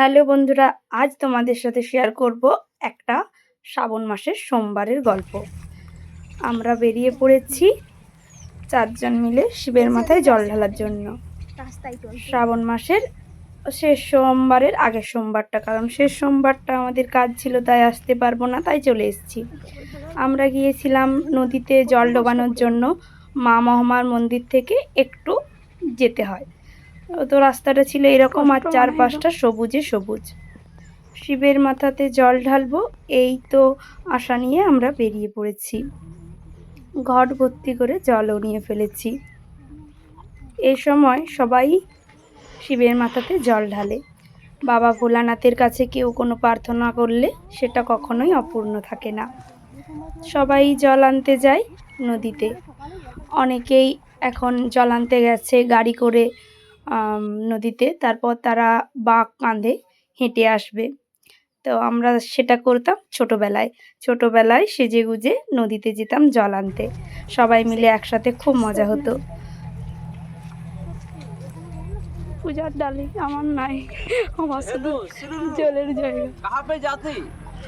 Hello বন্ধুরা, আজ তোমাদের সাথে শেয়ার করব একটা শ্রাবণ মাসের সোমবারের গল্প। আমরা বেরিয়ে পড়েছি 4 জন মিলে শিবের মাথায় জল ঢালার জন্য। শ্রাবণ মাসের শেষ সোমবারের আগের সোমবারটা, কারণ শেষ সোমবারটা আমাদের কাজ ছিল, তাই আসতে পারবো না, তাই চলে এসেছি। আমরা গিয়েছিলাম নদীতে জল ডোবানোর জন্য। মা মহমার মন্দির থেকে একটু যেতে হয়, তো রাস্তাটা ছিল এরকম, আর চারপাশটা সবুজে সবুজ। শিবের মাথাতে জল ঢালবো এই তো আশা নিয়ে আমরা বেরিয়ে পড়েছি। ঘট ভর্তি করে জলও নিয়ে ফেলেছি। এই সময় সবাই শিবের মাথাতে জল ঢালে। বাবা ভোলানাথের কাছে কেউ কোনো প্রার্থনা করলে সেটা কখনোই অপূর্ণ থাকে না। সবাই জল আনতে যায় নদীতে। অনেকেই এখন জল আনতে গেছে গাড়ি করে নদীতে, তারপর তারা বাঁক কাঁধে হেঁটে আসবে। তো আমরা সেটা করতাম ছোটোবেলায় সেজেগুজে নদীতে যেতাম জল আনতে। সবাই মিলে একসাথে খুব মজা হতো। পূজার ডালি আমার নাই, আমার শুধু জলের জায়গা। कहाँ पे जाते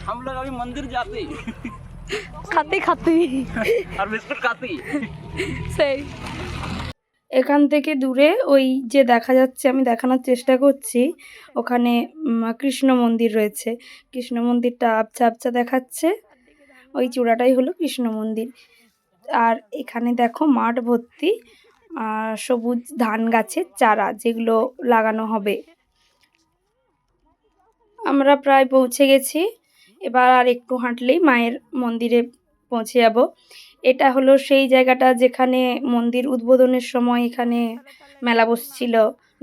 हम लोग अभी मंदिर जाते খাতে আর বিস্কুট খাতে সেই। এখান থেকে দূরে ওই যে দেখা যাচ্ছে, আমি দেখানোর চেষ্টা করছি, ওখানে কৃষ্ণ মন্দির রয়েছে। কৃষ্ণ মন্দিরটা আবছা আবছা দেখাচ্ছে, ওই চূড়াটাই হলো কৃষ্ণ মন্দির। আর এখানে দেখো মাঠ ভর্তি সবুজ ধান গাছের চারা, যেগুলো লাগানো হবে। আমরা প্রায় পৌঁছে গেছি, এবার আর একটু হাঁটলেই মায়ের মন্দিরে পৌঁছে যাব। এটা হলো সেই জায়গাটা যেখানে মন্দির উদ্বোধনের সময় এখানে মেলা বসছিল,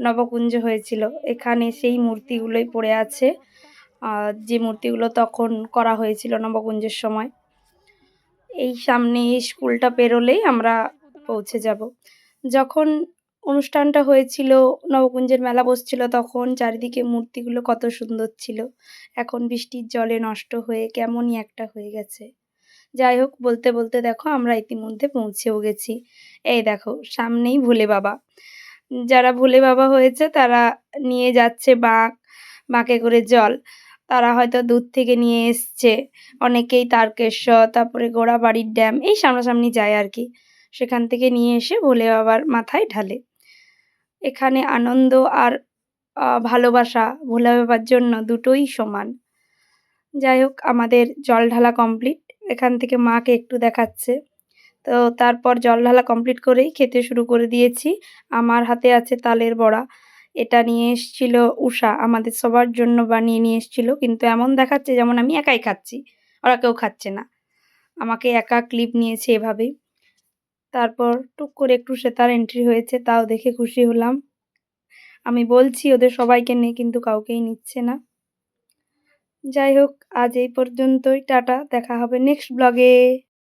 নবকুঞ্জ হয়েছিল। এখানে সেই মূর্তিগুলোই পড়ে আছে, যে মূর্তিগুলো তখন করা হয়েছিল নবকুঞ্জের সময়। এই সামনে এই স্কুলটা পেরোলেই আমরা পৌঁছে যাব। যখন অনুষ্ঠানটা হয়েছিল, নবকুঞ্জের মেলা বসছিল, তখন চারিদিকে মূর্তিগুলো কত সুন্দর ছিল। এখন বৃষ্টির জলে নষ্ট হয়ে কেমনই একটা হয়ে গেছে। যাই হোক, বলতে বলতে দেখো আমরা ইতিমধ্যে পৌঁছেও গেছি। এই দেখো সামনেই ভোলে বাবা। যারা ভোলে বাবা হয়েছে তারা নিয়ে যাচ্ছে বাঁকে করে জল। তারা হয়তো দূর থেকে নিয়ে এসছে, অনেকেই তারকেশ্বর, তারপরে গোড়াবাড়ির ড্যাম, এই সামনাসামনি যায় আর কি, সেখান থেকে নিয়ে এসে ভোলে বাবার মাথায় ঢালে। এখানে আনন্দ আর ভালোবাসা ভোলে বাবার জন্য দুটোই সমান। যাই হোক, আমাদের জল ঢালা কমপ্লিট। এখান থেকে মাকে একটু দেখাচ্ছে। তো তারপর জল ঢালা কমপ্লিট করেই খেতে শুরু করে দিয়েছি। আমার হাতে আছে তালের বড়া। এটা নিয়ে এসেছিল উষা, আমাদের সবার জন্য বানিয়ে নিয়ে এসেছিল, কিন্তু এমন দেখাচ্ছে যেমন আমি একাই খাচ্ছি, ওরা কেউ খাচ্ছে না। আমাকে একা ক্লিপ নিয়েছে এভাবেই। তারপর টুক করে একটু শ্বেতার এন্ট্রি হয়েছে, তাও দেখে খুশি হলাম। আমি বলছি ওদের সবাইকে নে, কিন্তু কাউকেই নিচ্ছে না। যাই হোক, আজ এই পর্যন্তই। টাটা, দেখা হবে নেক্সট ব্লগে।